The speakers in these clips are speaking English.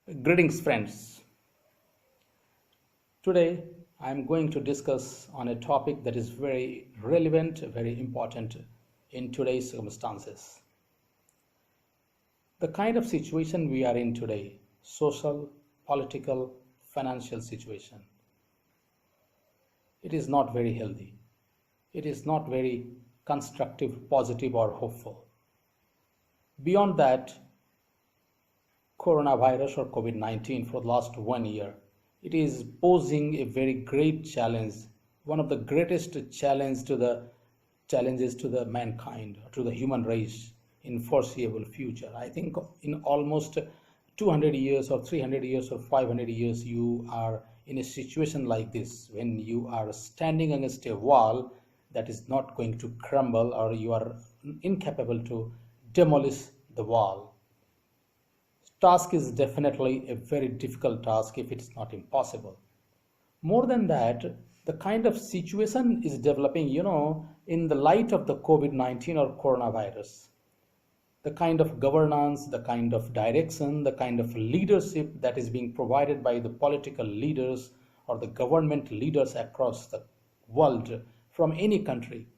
Greetings, friends. Today, I am going to discuss on a topic that is very relevant, very important in today's circumstances. The kind of situation we are in today, social, political, financial situation, it is not very healthy. It is not very constructive, positive, or hopeful. Beyond that, coronavirus or COVID-19 for the last 1 year, it is posing a very great challenge, one of the greatest challenges to the mankind, to the human race in foreseeable future. I think in almost 200 years or 300 years or 500 years, you are in a situation like this when you are standing against a wall that is not going to crumble, or you are incapable to demolish the wall. Task is definitely a very difficult task if it is not impossible. More than that, the kind of situation is developing, in the light of the COVID-19 or coronavirus. The kind of governance, the kind of direction, the kind of leadership that is being provided by the political leaders or the government leaders across the world from any country.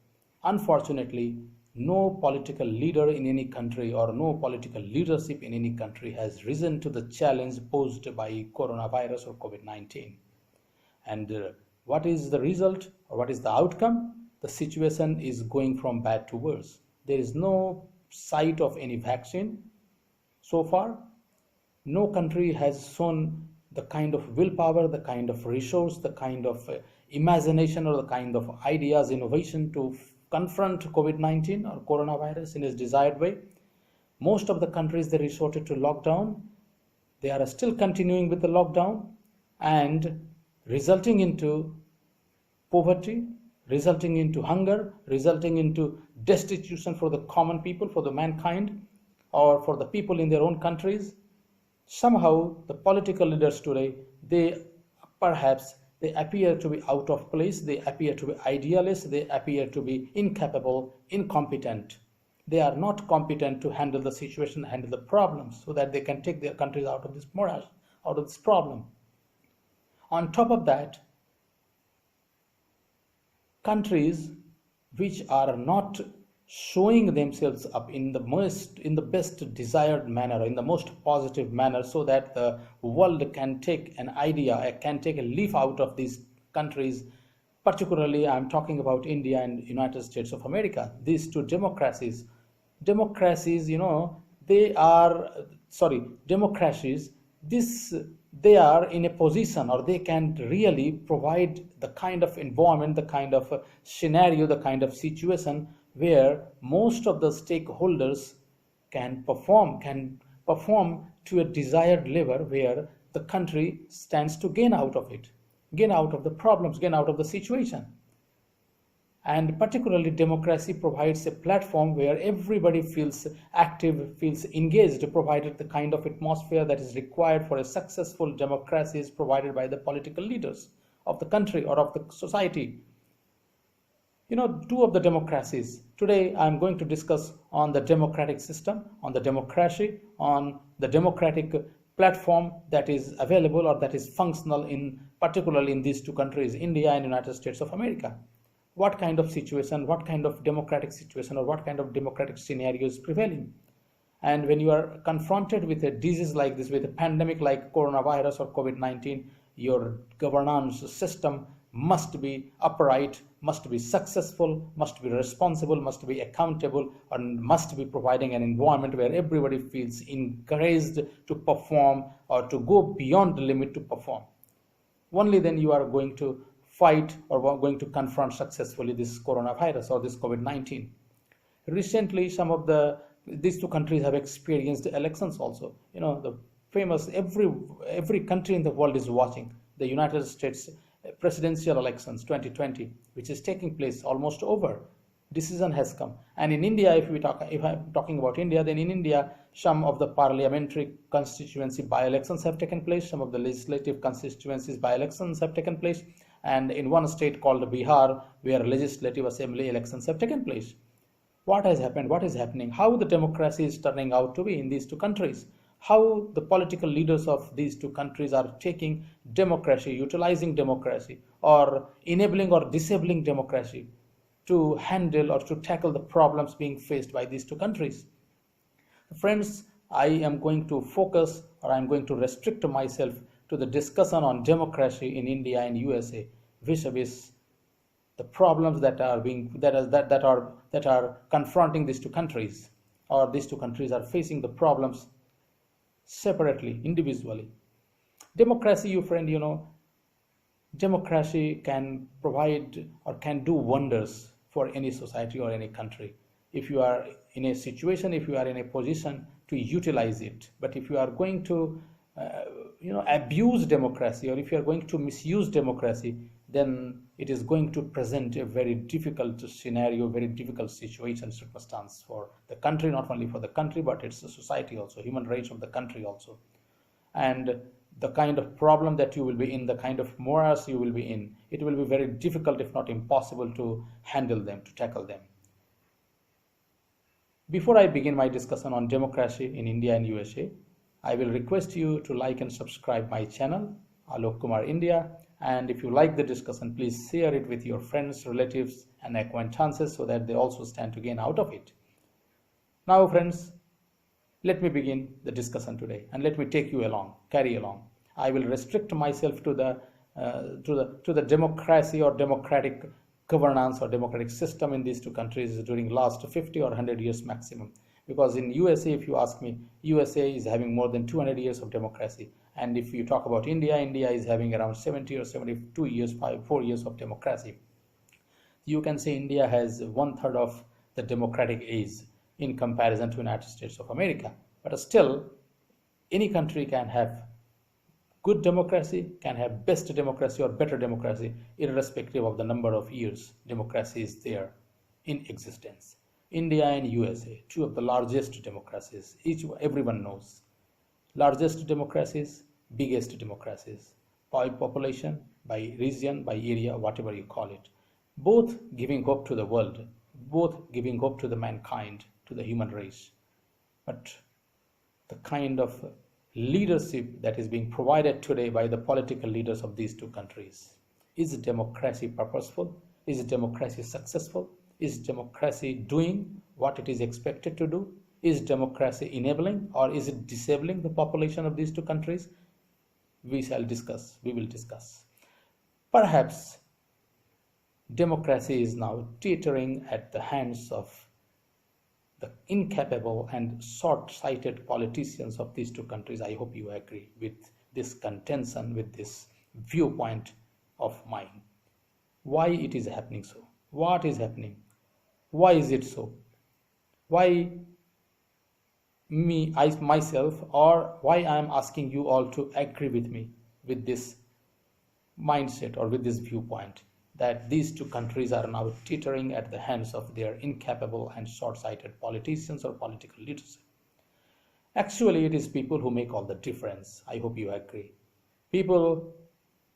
Unfortunately, no political leader in any country or no political leadership in any country has risen to the challenge posed by coronavirus or COVID-19. And what is the result or what is the outcome? The situation is going from bad to worse. There is no sight of any vaccine so far. No country has shown the kind of willpower, the kind of resource, the kind of imagination, or the kind of ideas, innovation to confront COVID-19 or coronavirus in its desired way. Most of the countries, they resorted to lockdown. They are still continuing with the lockdown and resulting into poverty, resulting into hunger, resulting into destitution for the common people, for the mankind, or for the people in their own countries. Somehow the political leaders today, they appear to be out of place, they appear to be idealists, they appear to be incapable, incompetent. They are not competent to handle the situation, handle the problems, so that they can take their countries out of this morass, out of this problem. On top of that, countries which are not showing themselves up in the best desired manner, in the most positive manner, so that the world can take an idea, can take a leaf out of these countries. Particularly, I'm talking about India and United States of America. These two democracies, democracies, they are in a position, or they can really provide the kind of environment, the kind of scenario, the kind of situation where most of the stakeholders can perform to a desired level, where the country stands to gain out of it, gain out of the problems, gain out of the situation. And particularly, democracy provides a platform where everybody feels active, feels engaged, provided the kind of atmosphere that is required for a successful democracy is provided by the political leaders of the country or of the society. Two of the democracies. Today, I'm going to discuss on the democratic system, on the democracy, on the democratic platform that is available or that is functional particularly in these two countries, India and United States of America. What kind of situation, what kind of democratic situation, or what kind of democratic scenario is prevailing? And when you are confronted with a disease like this, with a pandemic like coronavirus or COVID-19, your governance system must be upright, must be successful, must be responsible, must be accountable, and must be providing an environment where everybody feels encouraged to perform or to go beyond the limit to perform. Only then you are going to fight or going to confront successfully this coronavirus or this COVID-19. Recently, these two countries have experienced elections also. The famous, every country in the world is watching the United States presidential elections 2020, which is taking place, almost over. Decision has come. And in India, if I'm talking about India, then in India, some of the parliamentary constituency by-elections have taken place, some of the legislative constituencies by-elections have taken place, and in one state called Bihar, where legislative assembly elections have taken place. What has happened? What is happening? How the democracy is turning out to be in these two countries? how the political leaders of these two countries are taking democracy, utilizing democracy, or enabling or disabling democracy to handle or to tackle the problems being faced by these two countries. Friends, I am going to focus or I'm going to restrict myself to the discussion on democracy in India and USA vis-a-vis the problems that are confronting these two countries, or these two countries are facing the problems separately, individually. Democracy, you friend, democracy can provide or can do wonders for any society or any country if you are in a situation, if you are in a position to utilize it. But if you are going to abuse democracy, or if you are going to misuse democracy, then it is going to present a very difficult scenario, very difficult situation, circumstance for the country, not only for the country but it's the society also, human rights of the country also. And the kind of problem that you will be in, the kind of morass you will be in, it will be very difficult, if not impossible, to handle them, to tackle them. Before I begin my discussion on democracy in India and USA, I will request you to like and subscribe my channel, Alok Kumar India. And if you like the discussion, please share it with your friends, relatives, and acquaintances so that they also stand to gain out of it. Now, friends, let me begin the discussion today, and let me take you along, carry along. I will restrict myself to the democracy or democratic governance or democratic system in these two countries during last 50 or 100 years maximum. Because in USA, if you ask me, USA is having more than 200 years of democracy. And if you talk about India, India is having around 70 or 72 years, 4 years of democracy. You can say India has 1/3 of the democratic age in comparison to United States of America. But still, any country can have good democracy, can have best democracy or better democracy, irrespective of the number of years democracy is there in existence. India and USA, two of the largest democracies, everyone knows. Largest democracies, biggest democracies, by population, by region, by area, whatever you call it. Both giving hope to the world, both giving hope to the mankind, to the human race. But the kind of leadership that is being provided today by the political leaders of these two countries. Is democracy purposeful? Is democracy successful? Is democracy doing what it is expected to do? Is democracy enabling, or is it disabling the population of these two countries? We will discuss. Perhaps democracy is now teetering at the hands of the incapable and short-sighted politicians of these two countries. I hope you agree with this contention, with this viewpoint of mine. Why it is happening so? What is happening? Why is it so? Why myself, or why I am asking you all to agree with me with this mindset or with this viewpoint, that these two countries are now teetering at the hands of their incapable and short-sighted politicians or political leaders. Actually, it is people who make all the difference. I hope you agree. People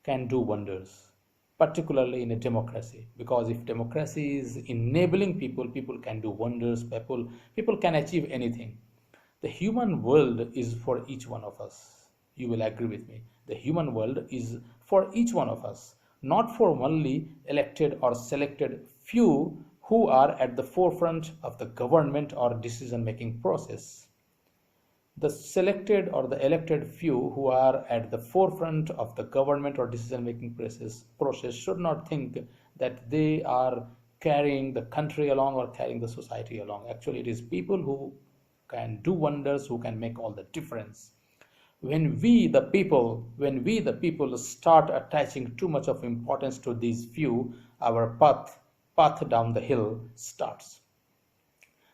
can do wonders, particularly in a democracy, because if democracy is enabling people, people can do wonders, people can achieve anything. The human world is for each one of us. You will agree with me. The human world is for each one of us, not for only elected or selected few who are at the forefront of the government or decision-making process. The selected or the elected few who are at the forefront of the government or decision-making process should not think that they are carrying the country along or carrying the society along. Actually, it is people who can do wonders, who can make all the difference. When we the people start attaching too much of importance to these few, our path down the hill starts.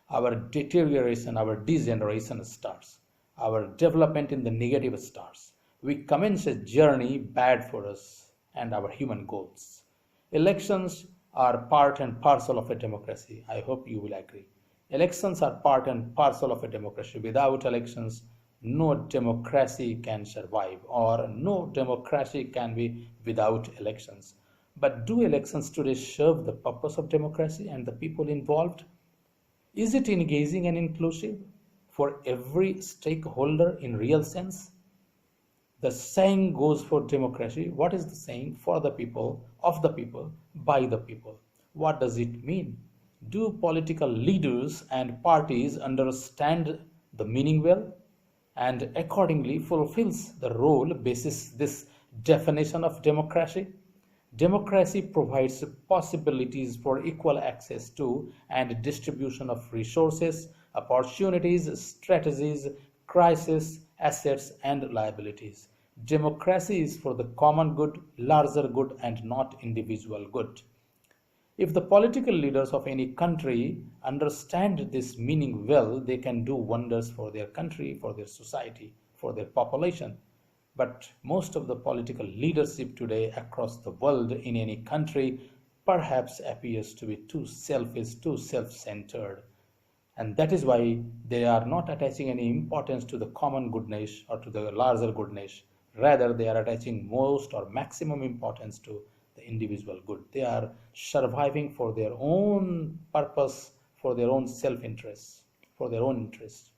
Our deterioration, our degeneration starts. Our development in the negative starts. We commence a journey bad for us and our human goals. Elections are part and parcel of a democracy. I hope you will agree. Elections are part and parcel of a democracy. Without elections, no democracy can survive, or no democracy can be without elections. But do elections today serve the purpose of democracy and the people involved? Is it engaging and inclusive for every stakeholder in real sense? The saying goes for democracy. What is the saying? For the people, of the people, by the people. What does it mean? Do political leaders and parties understand the meaning well and accordingly fulfills the role basis this definition of democracy? Democracy provides possibilities for equal access to and distribution of resources, opportunities, strategies, crises, assets, and liabilities. Democracy is for the common good, larger good, and not individual good. If the political leaders of any country understand this meaning well, they can do wonders for their country, for their society, for their population. But most of the political leadership today across the world in any country perhaps appears to be too selfish, too self-centered. And that is why they are not attaching any importance to the common goodness or to the larger goodness. Rather, they are attaching most or maximum importance to the individual good. They are surviving for their own purpose, for their own self-interest, for their own interest.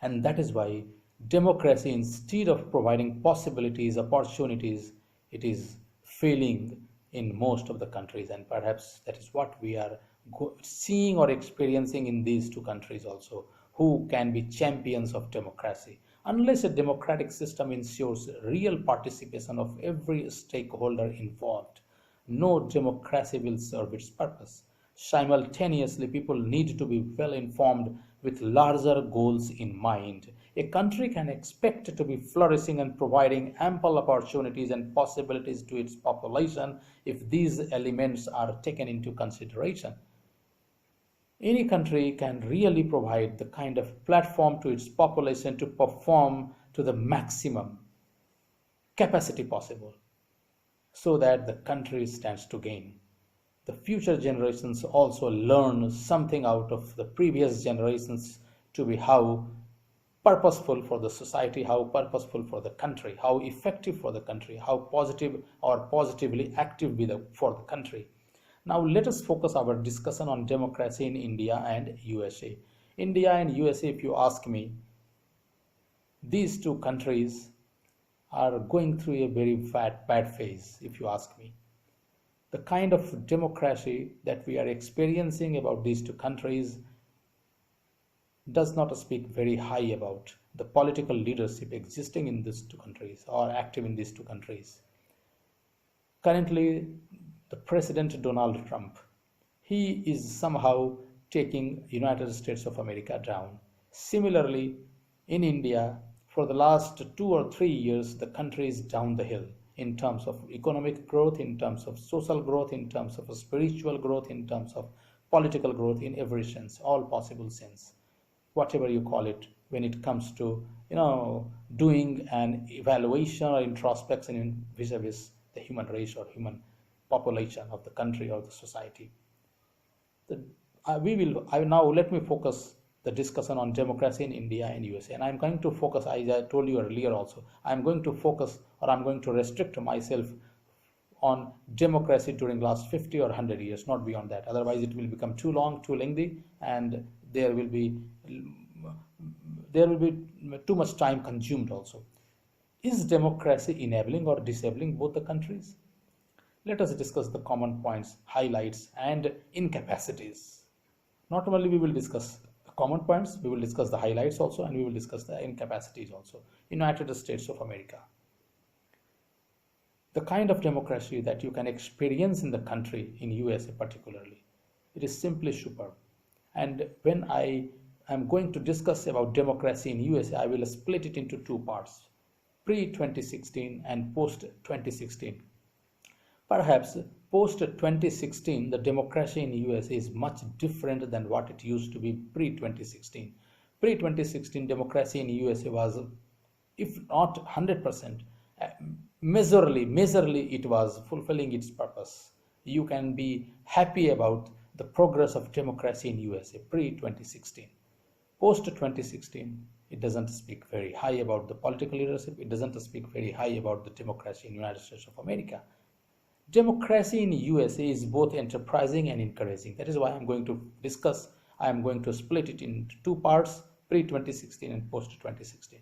And that is why democracy, instead of providing possibilities, opportunities, it is failing in most of the countries. And perhaps that is what we are seeing or experiencing in these two countries also, who can be champions of democracy. Unless a democratic system ensures real participation of every stakeholder involved, no democracy will serve its purpose. Simultaneously, people need to be well informed with larger goals in mind. A country can expect to be flourishing and providing ample opportunities and possibilities to its population if these elements are taken into consideration. Any country can really provide the kind of platform to its population to perform to the maximum capacity possible so that the country stands to gain. The future generations also learn something out of the previous generations to be how purposeful for the society, how purposeful for the country, how effective for the country, how positive or positively active for the country. Now let us focus our discussion on democracy in India and USA. India and USA, if you ask me, these two countries are going through a very bad phase, if you ask me. The kind of democracy that we are experiencing about these two countries does not speak very high about the political leadership existing in these two countries or active in these two countries. Currently, the President Donald Trump, he is somehow taking United States of America down. Similarly, in India, for the last 2 or 3 years, the country is down the hill in terms of economic growth, in terms of social growth, in terms of spiritual growth, in terms of political growth, in every sense, all possible sense, whatever you call it, when it comes to doing an evaluation or introspection in vis-a-vis the human race or human population of the country or the society. Now let me focus the discussion on democracy in India and USA. And I'm going to focus, as I told you earlier also, I'm going to focus or I'm going to restrict myself on democracy during last 50 or 100 years, not beyond that. Otherwise, it will become too long, too lengthy, and there will be too much time consumed also. Is democracy enabling or disabling both the countries? Let us discuss the common points, highlights, and incapacities. Not only we will discuss the common points, we will discuss the highlights also, and we will discuss the incapacities also. United States of America. The kind of democracy that you can experience in the country, in USA particularly, it is simply superb. And when I am going to discuss about democracy in USA, I will split it into two parts, pre-2016 and post-2016. Perhaps post-2016, the democracy in USA is much different than what it used to be pre-2016. Pre-2016, democracy in USA was, if not 100%, measurably it was fulfilling its purpose. You can be happy about the progress of democracy in USA pre-2016. Post-2016, it doesn't speak very high about the political leadership. It doesn't speak very high about the democracy in the United States of America. Democracy in USA is both enterprising and encouraging. That is why I am going to split it into two parts, pre-2016 and post-2016.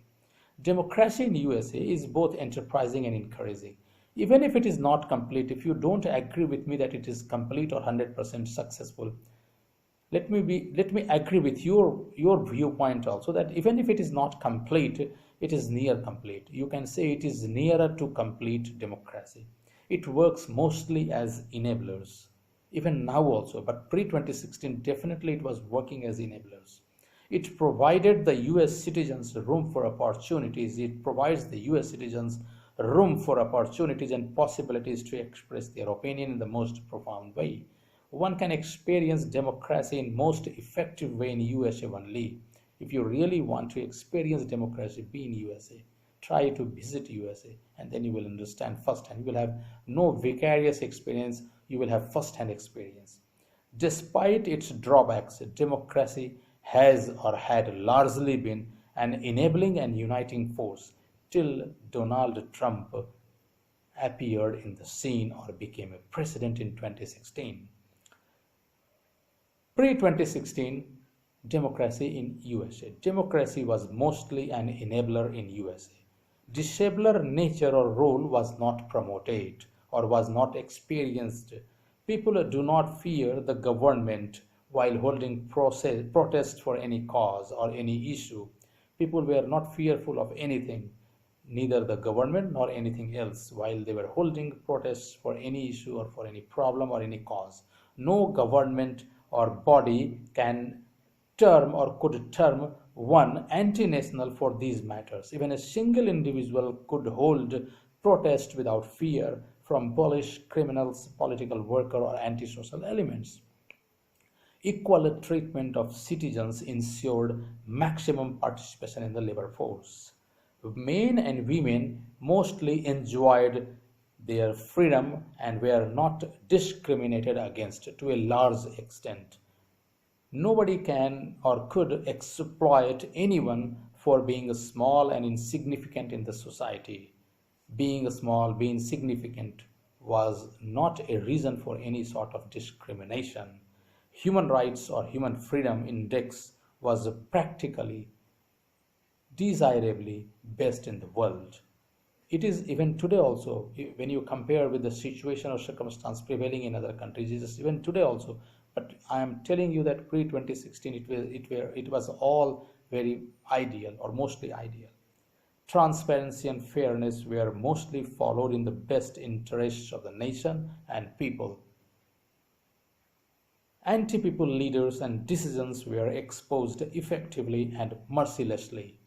Democracy in USA is both enterprising and encouraging. Even if it is not complete, if you don't agree with me that it is complete or 100% successful, let me agree with your viewpoint also, that even if it is not complete, it is near complete. You can say it is nearer to complete democracy. It works mostly as enablers, even now also, but pre 2016 definitely it was working as enablers. It provided the US citizens room for opportunities. It provides the US citizens room for opportunities and possibilities to express their opinion in the most profound way. One can experience democracy in most effective way in USA only. If you really want to experience democracy, be in USA. Try to visit USA, and then you will understand firsthand. You will have no vicarious experience, you will have first-hand experience. Despite its drawbacks, democracy has or had largely been an enabling and uniting force till Donald Trump appeared in the scene or became a president in 2016. Pre-2016, democracy in USA. Democracy was mostly an enabler in USA. Disabler nature or role was not promoted or was not experienced. People do not fear the government while holding protest for any cause or any issue. People were not fearful of anything, neither the government nor anything else, while they were holding protests for any issue or for any problem or any cause. No government or body can term or could term one anti-national for these matters. Even a single individual could hold protest without fear from bullish criminals, political worker, or antisocial elements. Equal treatment of citizens ensured maximum participation in the labor force. Men and women mostly enjoyed their freedom and were not discriminated against to a large extent. Nobody can or could exploit anyone for being small and insignificant in the society. Being small, being significant was not a reason for any sort of discrimination. Human rights or human freedom index was practically desirably best in the world. It is even today also, when you compare with the situation or circumstance prevailing in other countries, it is even today also. But I am telling you that pre 2016 it was all very ideal or mostly ideal. Transparency and fairness were mostly followed in the best interests of the nation and people. Anti-people leaders and decisions were exposed effectively and mercilessly.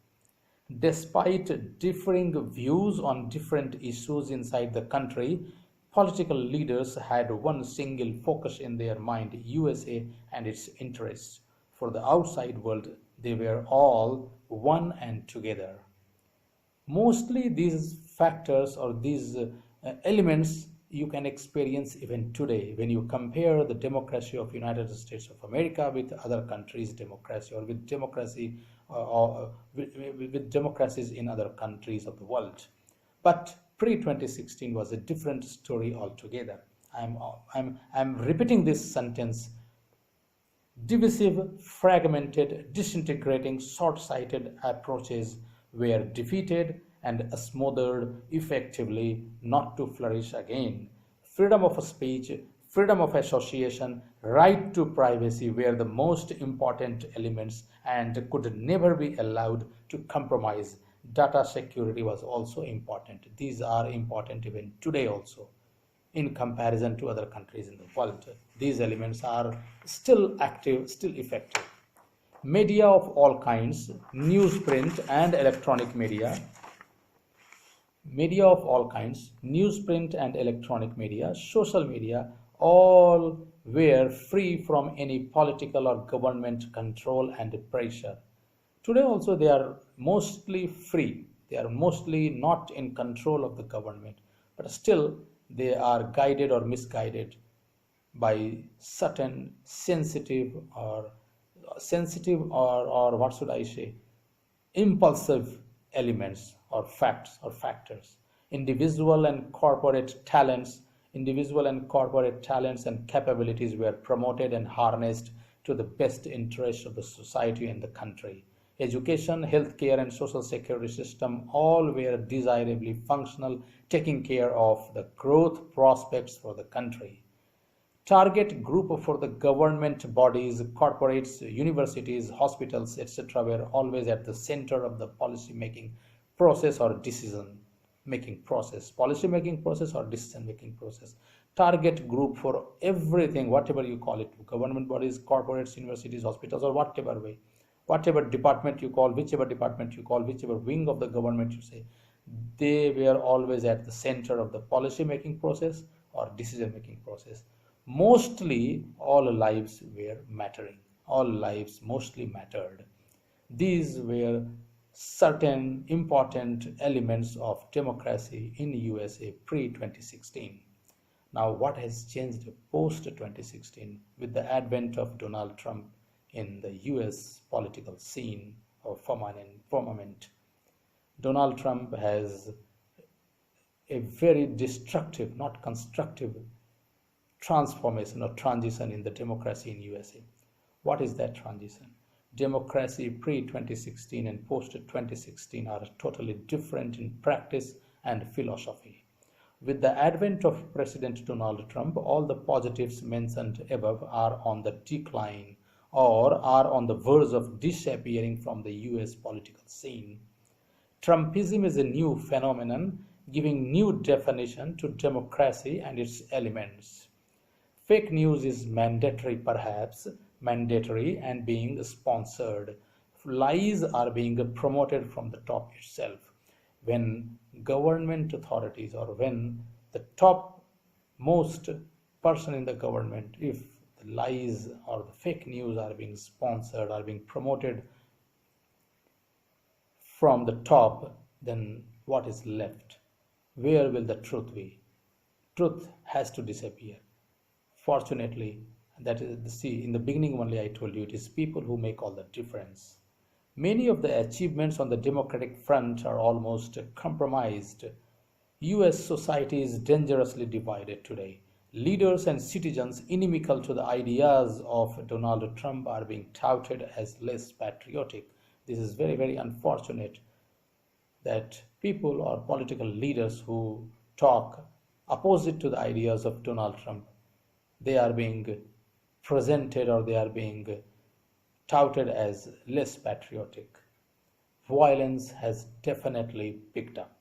Despite differing views on different issues inside the country, political leaders had one single focus in their mind: USA and its interests. For the outside world, they were all one and together. Mostly these factors or these elements you can experience even today when you compare the democracy of United States of America with other countries' democracy, or with democracy or with democracies in other countries of the world. But pre 2016 was a different story altogether. I'm repeating this sentence: divisive, fragmented, disintegrating, short-sighted approaches were defeated and smothered effectively, not to flourish again. Freedom of speech, freedom of association, right to privacy were the most important elements and could never be allowed to compromise. Data security was also important. These are important even today also, in comparison to other countries in the world. These elements are still active, still effective. Media of all kinds, newsprint and electronic media of all kinds, newsprint and electronic media, social media, all were free from any political or government control and pressure. Today also they are mostly free. They are mostly not in control of the government, but still they are guided or misguided by certain or what should I say, impulsive elements or facts or factors. Individual and corporate talents and capabilities were promoted and harnessed to the best interests of the society and the country. Education, healthcare, and social security system all were desirably functional, taking care of the growth prospects for the country. Target group for the government bodies, corporates, universities, hospitals, etc. were always at the center of the policy making process or decision making process, policy making process or decision making process. Target group for everything, whatever you call it, government bodies, corporates, universities, hospitals, or whatever way, whatever department you call, whichever department you call, whichever wing of the government you say, they were always at the center of the policy making process or decision making process. Mostly all lives were mattering, all lives mostly mattered. These were certain important elements of democracy in USA pre 2016. Now, what has changed post 2016 with the advent of Donald Trump in the US political scene or firmament? Donald Trump has a very destructive, not constructive, transformation or transition in the democracy in USA. What is that transition? Democracy pre 2016 and post 2016 are totally different in practice and philosophy. With the advent of President Donald Trump, all the positives mentioned above are on the decline or are on the verge of disappearing from the US political scene. Trumpism is a new phenomenon giving new definition to democracy and its elements. Fake news is mandatory, perhaps, mandatory and being sponsored. Lies are being promoted from the top itself. When government authorities or when the top most person in the government, if the lies or the fake news are being sponsored, are being promoted from the top, then what is left? Where will the truth be? Truth has to disappear. Fortunately, that is, see, in the beginning only I told you it is people who make all the difference. Many of the achievements on the democratic front are almost compromised. US society is dangerously divided today. Leaders and citizens inimical to the ideas of Donald Trump are being touted as less patriotic. This is very, very unfortunate that people or political leaders who talk opposite to the ideas of Donald Trump, they are being presented or they are being touted as less patriotic. Violence has definitely picked up.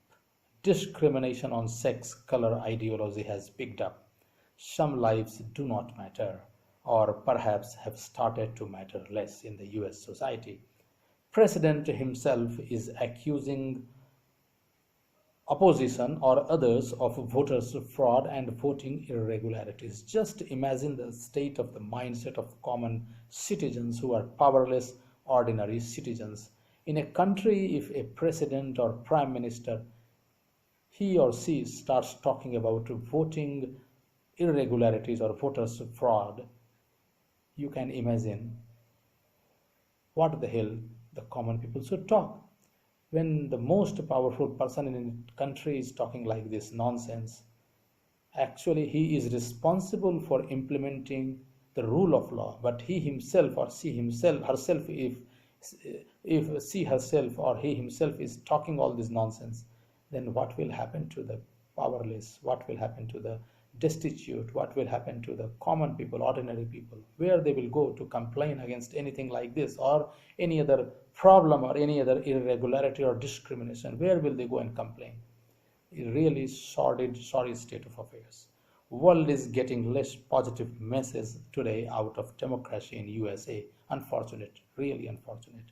Discrimination on sex, color, ideology has picked up. Some lives do not matter or perhaps have started to matter less in the US society. President himself is accusing opposition or others of voters fraud and voting irregularities. Just imagine the state of the mindset of common citizens who are powerless ordinary citizens. In a country, if a president or prime minister, he or she starts talking about voting irregularities or voters fraud, you can imagine what the hell the common people should talk. When the most powerful person in a country is talking like this nonsense, actually he is responsible for implementing the rule of law, but he himself or she himself herself, if she herself or he himself is talking all this nonsense, then what will happen to the powerless? What will happen to the destitute? What will happen to the common people, ordinary people? Where they will go to complain against anything like this or any other problem or any other irregularity or discrimination? Where will they go and complain? A really sordid, sorry state of affairs. World is getting less positive message today out of democracy in USA. Unfortunate, really unfortunate.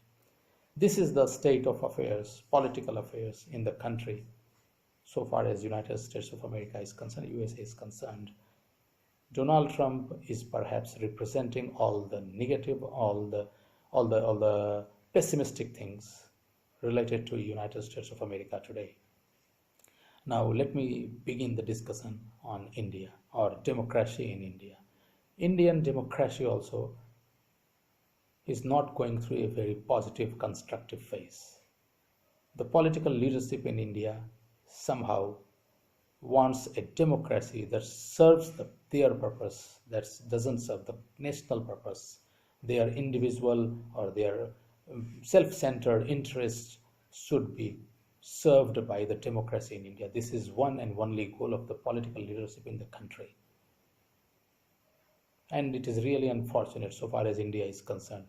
This is the state of affairs, political affairs in the country. So far as United States of America is concerned, USA is concerned, Donald Trump is perhaps representing all the negative, all the pessimistic things related to United States of America today. Now let me begin the discussion on India or democracy in India. Indian democracy also is not going through a very positive, constructive phase. The political leadership in India somehow wants a democracy that serves their purpose, that doesn't serve the national purpose, their individual or their self-centered interests should be served by the democracy in India. This is one and only goal of the political leadership in the country. And it is really unfortunate so far as India is concerned.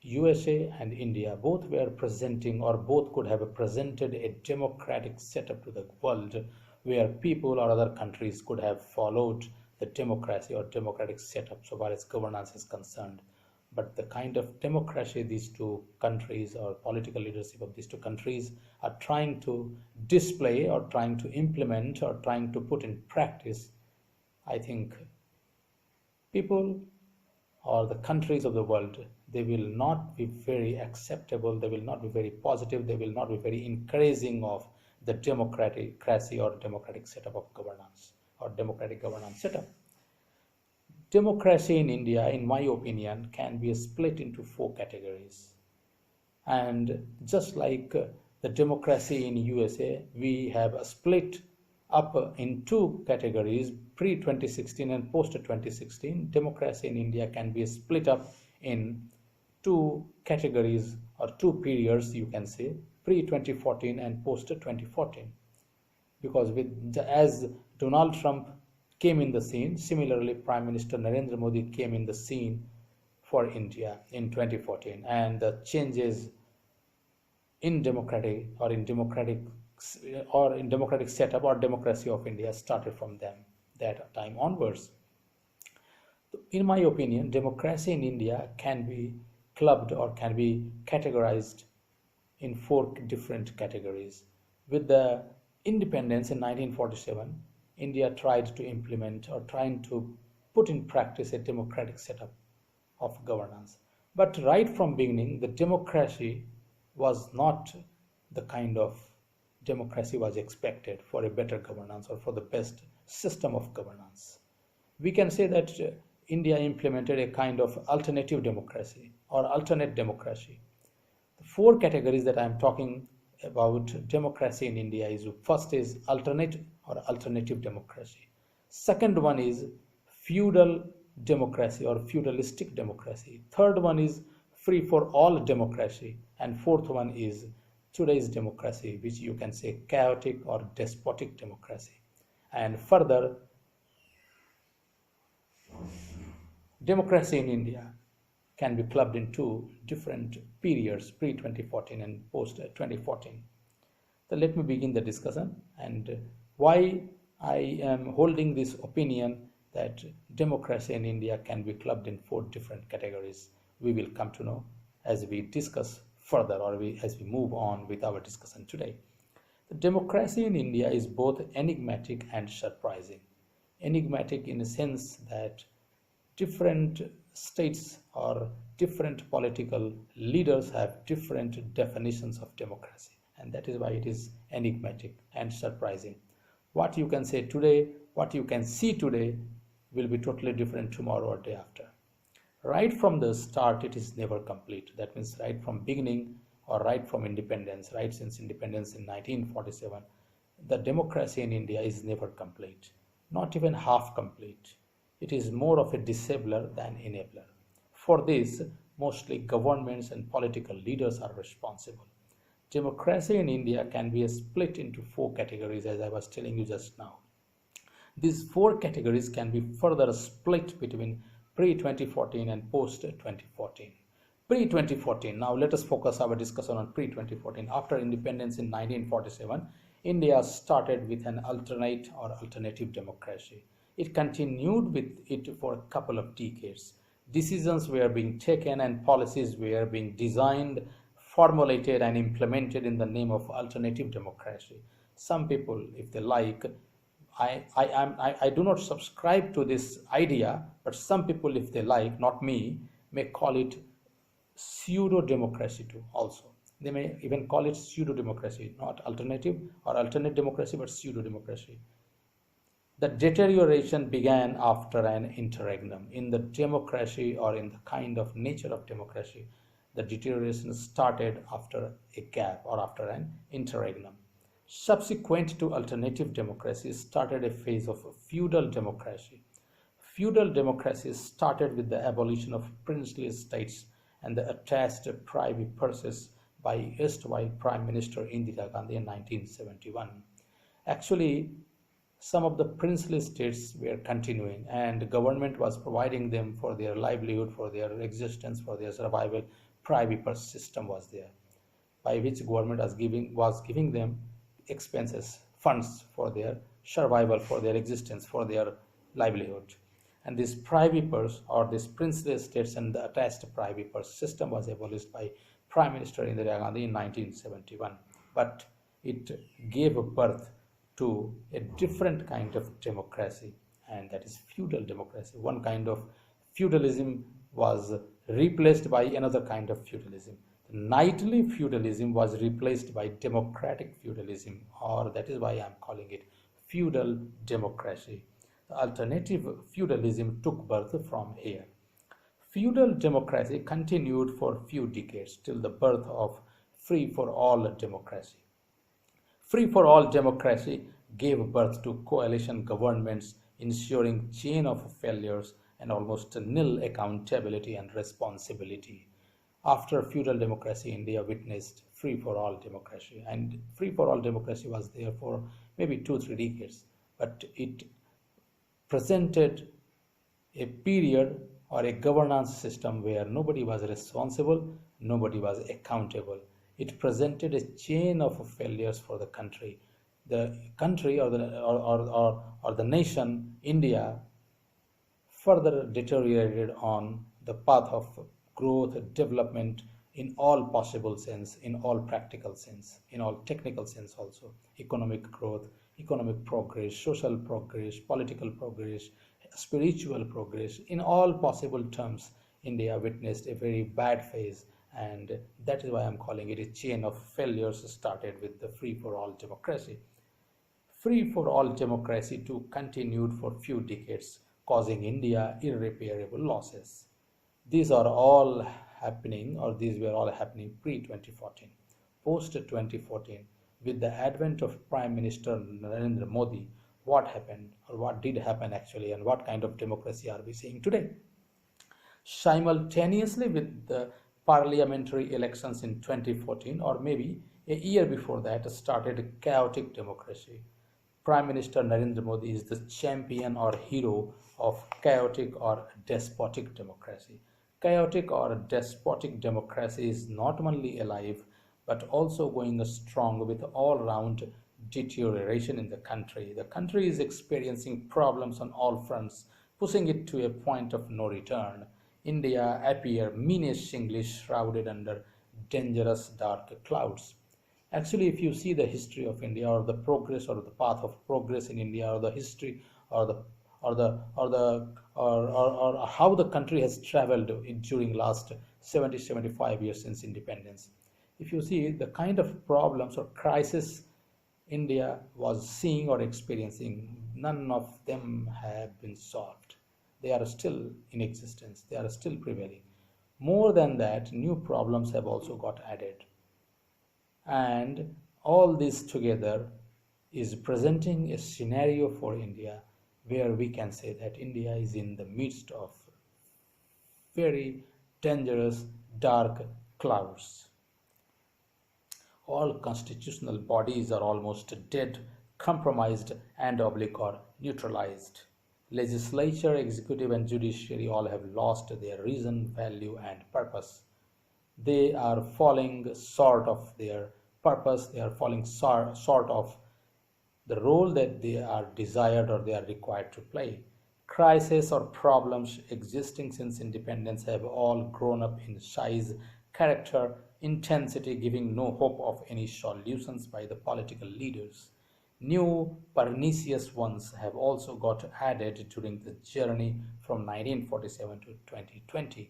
USA and India both were presenting, or both could have presented, a democratic setup to the world where people or other countries could have followed the democracy or democratic setup so far as governance is concerned. But the kind of democracy these two countries or political leadership of these two countries are trying to display or trying to implement or trying to put in practice, I think people or the countries of the world, they will not be very acceptable, they will not be very positive, they will not be very encouraging of the democracy or democratic setup of governance or democratic governance setup. Democracy in India, in my opinion, can be split into four categories. And just like the democracy in USA, we have split up in two categories, pre-2016 and post-2016. Democracy in India can be split up in two categories or two periods, you can say, pre-2014 and post-2014. Because as Donald Trump came in the scene, similarly Prime Minister Narendra Modi came in the scene for India in 2014, and the changes in democratic setup or democracy of India started from that time onwards. In my opinion, democracy in India can be clubbed or can be categorized in four different categories. With the independence in 1947, India tried to implement or trying to put in practice a democratic setup of governance. But right from beginning, the democracy was not the kind of democracy was expected for a better governance or for the best system of governance. We can say that India implemented a kind of alternative democracy or alternate democracy. The four categories that I am talking about democracy in India is: first is alternate or alternative democracy. Second one is feudal democracy or feudalistic democracy. Third one is free for all democracy. And fourth one is today's democracy, which you can say chaotic or despotic democracy. And further, democracy in India can be clubbed into different periods, pre-2014 and post-2014. So let me begin the discussion and why I am holding this opinion that democracy in India can be clubbed in four different categories. We will come to know as we discuss further or as we move on with our discussion today. The democracy in India is both enigmatic and surprising. Enigmatic in a sense that different states or different political leaders have different definitions of democracy, and that is why it is enigmatic and surprising. What you can say today, what you can see today will be totally different tomorrow or day after. Right from the start, it is never complete. That means right from beginning or right from independence, right since independence in 1947, the democracy in India is never complete, not even half complete. It is more of a disabler than enabler. For this, mostly governments and political leaders are responsible. Democracy in India can be split into four categories, as I was telling you just now. These four categories can be further split between pre-2014 and post-2014. Pre-2014, now let us focus our discussion on pre-2014. After independence in 1947, India started with an alternate or alternative democracy. It continued with it for a couple of decades. Decisions were being taken and policies were being designed, formulated and implemented in the name of alternative democracy. Some people, if they like, I do not subscribe to this idea, but some people, if they like, not me, may call it pseudo-democracy too also. They may even call it pseudo-democracy, not alternative or alternate democracy, but pseudo-democracy. The deterioration began after an interregnum. In the democracy or in the kind of nature of democracy, the deterioration started after a gap or after an interregnum. Subsequent to alternative democracy started a phase of feudal democracy. Feudal democracy started with the abolition of princely states and the attached private purses by erstwhile Prime Minister Indira Gandhi in 1971. Actually, some of the princely states were continuing, and the government was providing them for their livelihood, for their existence, for their survival. Private purse system was there, by which government was giving them expenses, funds for their survival, for their existence, for their livelihood. And this privy purse or this princely estates and the attached privy purse system was abolished by Prime Minister Indira Gandhi in 1971. But it gave birth to a different kind of democracy, and that is feudal democracy. One kind of feudalism was replaced by another kind of feudalism. The knightly feudalism was replaced by democratic feudalism, or that is why I am calling it feudal democracy. The alternative feudalism took birth from here. Feudal democracy continued for few decades till the birth of free for all democracy. Free for all democracy gave birth to coalition governments, ensuring chain of failures and almost nil accountability and responsibility. After feudal democracy, India witnessed free for all democracy, and free for all democracy was there for maybe 2-3 decades, but it presented a period or a governance system where nobody was responsible, nobody was accountable. It presented a chain of failures for the country. The country or the nation, India, further deteriorated on the path of growth, development in all possible sense, in all practical sense, in all technical sense also. Economic growth, economic progress, social progress, political progress, spiritual progress, in all possible terms, India witnessed a very bad phase, and that is why I'm calling it a chain of failures started with the free for all democracy. Free for all democracy too continued for few decades, causing India irreparable losses. These are all happening, or these were all happening pre-2014. Post-2014, with the advent of Prime Minister Narendra Modi, what happened, or what did happen actually, and what kind of democracy are we seeing today? Simultaneously with the parliamentary elections in 2014, or maybe a year before that, started chaotic democracy. Prime Minister Narendra Modi is the champion or hero of chaotic or despotic democracy. Chaotic or despotic democracy is not only alive but also going strong with all-round deterioration in the country. The country is experiencing problems on all fronts, pushing it to a point of no return. India appears menacingly shrouded under dangerous dark clouds. Actually, if you see the history of India, or the progress or the path of progress in India, or the history or the or the or the or how the country has traveled during last 70-75 years since independence, if you see the kind of problems or crisis India was seeing or experiencing, none of them have been solved. They are still in existence, they are still prevailing. More than that, new problems have also got added, and all this together is presenting a scenario for India where we can say that India is in the midst of very dangerous dark clouds. All constitutional bodies are almost dead, compromised, and oblique or neutralized. Legislature, executive, and judiciary all have lost their reason, value, and purpose. They are falling short of their purpose, they are falling short of the role that they are desired or they are required to play. Crises or problems existing since independence have all grown up in size, character, intensity, giving no hope of any solutions by the political leaders. New pernicious ones have also got added during the journey from 1947 to 2020.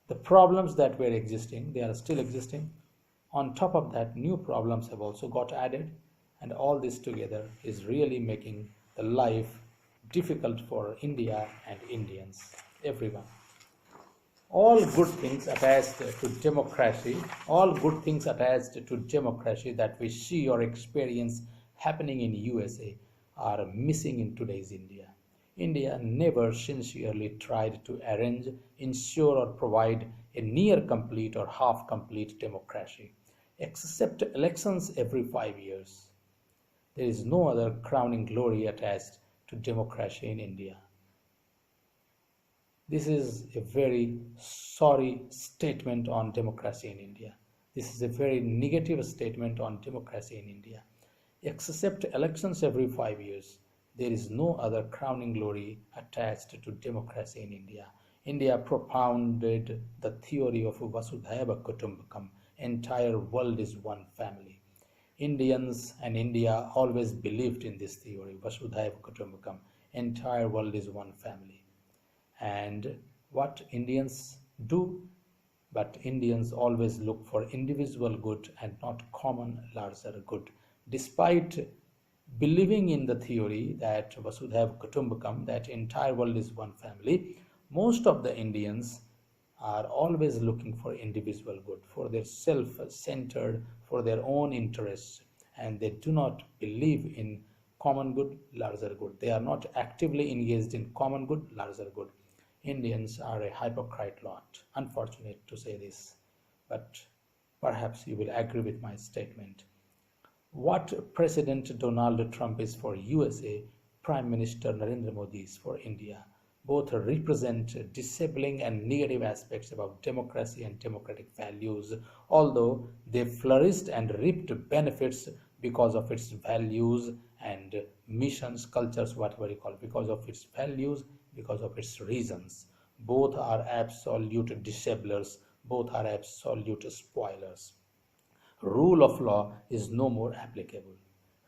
The problems that were existing, they are still existing. On top of that, new problems have also got added, and all this together is really making the life difficult for India and Indians, everyone. All good things attached to democracy, all good things attached to democracy that we see or experience happening in USA are missing in today's India. India never sincerely tried to arrange, ensure, or provide a near complete or half complete democracy, except elections every 5 years. There is no other crowning glory attached to democracy in India. This is a very sorry statement on democracy in India. This is a very negative statement on democracy in India. Except elections every 5 years, there is no other crowning glory attached to democracy in India. India propounded the theory of Vasudhaiva Kutumbakam, entire world is one family. Indians and India always believed in this theory, Vasudhaiva Kutumbakam, entire world is one family. And what Indians do? But Indians always look for individual good and not common larger good. Despite believing in the theory that Vasudhaiva Kutumbakam, that entire world is one family, most of the Indians are always looking for individual good, for their self-centered, for their own interests, and they do not believe in common good, larger good. They are not actively engaged in common good, larger good. Indians are a hypocrite lot. Unfortunate to say this, but perhaps you will agree with my statement. What President Donald Trump is for USA, Prime Minister Narendra Modi is for India. Both represent disabling and negative aspects about democracy and democratic values, although they flourished and reaped benefits because of its values and missions, cultures, whatever you call it, because of its values, because of its reasons. Both are absolute disablers, both are absolute spoilers. Rule of law is no more applicable.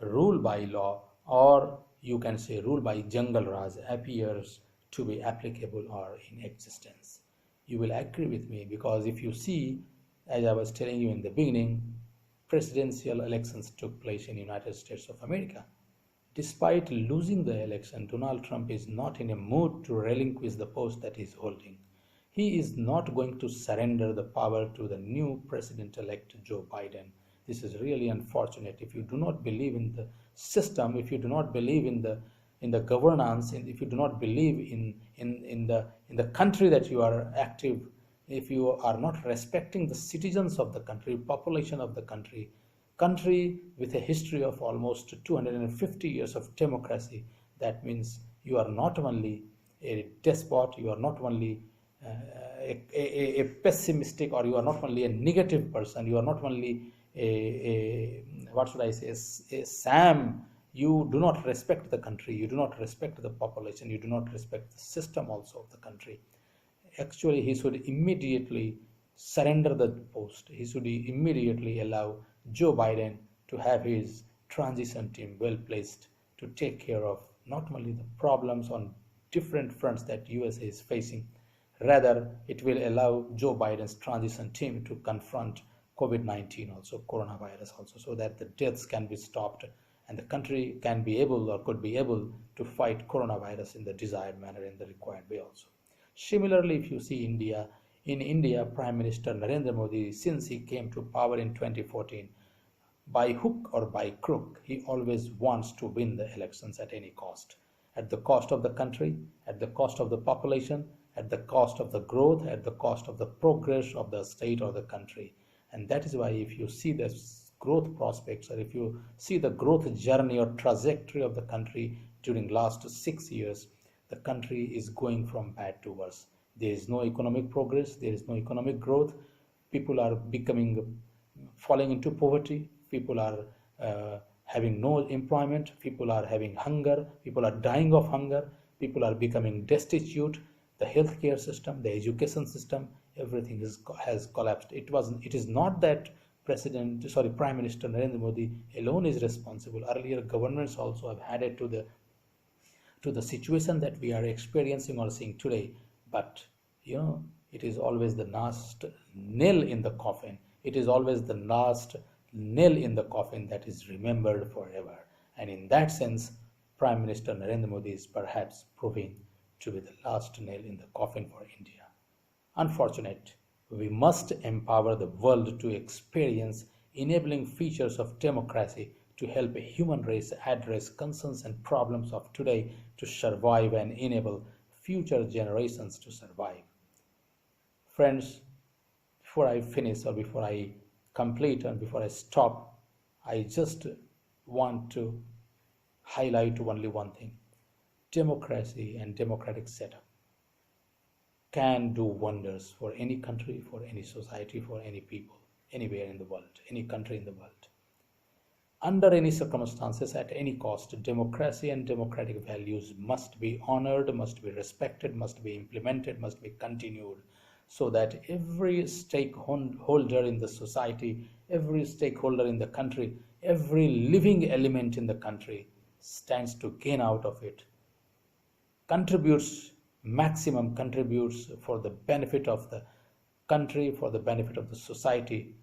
Rule by law, or you can say rule by Jungle Raj, appears to be applicable or in existence. You will agree with me because if you see, as I was telling you in the beginning, presidential elections took place in the United States of America. Despite losing the election, Donald Trump is not in a mood to relinquish the post that he is holding. He is not going to surrender the power to the new president-elect Joe Biden. This is really unfortunate. If you do not believe in the system, if you do not believe in the governance, if you do not believe in the country that you are active, if you are not respecting the citizens of the country, population of the country with a history of almost 250 years of democracy, that means you are not only a despot, you are not only a pessimistic, or you are not only a negative person, you are not only what should I say, a Sam. You do not respect the country, you do not respect the population, you do not respect the system also of the country. Actually, he should immediately surrender the post. He should immediately allow Joe Biden to have his transition team well placed to take care of not only the problems on different fronts that USA is facing, rather it will allow Joe Biden's transition team to confront COVID-19 also, coronavirus also, so that the deaths can be stopped and the country can be able or could be able to fight coronavirus in the desired manner, in the required way also. Similarly, if you see India, in India, Prime Minister Narendra Modi, since he came to power in 2014, by hook or by crook, he always wants to win the elections at any cost. At the cost of the country, at the cost of the population, at the cost of the growth, at the cost of the progress of the state or the country. And that is why if you see the growth prospects, or if you see the growth journey or trajectory of the country during last 6 years, the country is going from bad to worse. There is no economic progress, there is no economic growth. People are falling into poverty. People are having no employment. People are having hunger. People are dying of hunger. People are becoming destitute. The healthcare system, the education system, everything has collapsed. It is not that Prime Minister Narendra Modi alone is responsible. Earlier governments also have added to the situation that we are experiencing or seeing today. But it is always the last nail in the coffin. It is always the last nail in the coffin that is remembered forever. And in that sense, Prime Minister Narendra Modi is perhaps proving to be the last nail in the coffin for India. Unfortunate, we must empower the world to experience enabling features of democracy, to help a human race address concerns and problems of today to survive and enable future generations to survive. Friends, before I finish or before I complete and before I stop, I just want to highlight only one thing. Democracy and democratic setup can do wonders for any country, for any society, for any people, anywhere in the world, any country in the world. Under any circumstances, at any cost, democracy and democratic values must be honored, must be respected, must be implemented, must be continued, so that every stakeholder in the society, every stakeholder in the country, every living element in the country stands to gain out of it, contributes, maximum contributes for the benefit of the country, for the benefit of the society,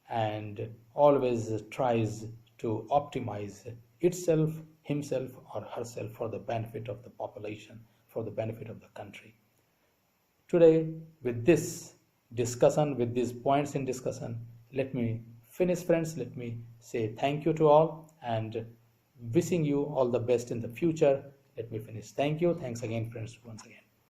and always tries to optimize itself, himself, or herself for the benefit of the population, for the benefit of the country. Today, with this discussion, with these points in discussion, let me finish, friends. Let me say thank you to all and wishing you all the best in the future. Let me finish. Thank you. Thanks again, friends, once again.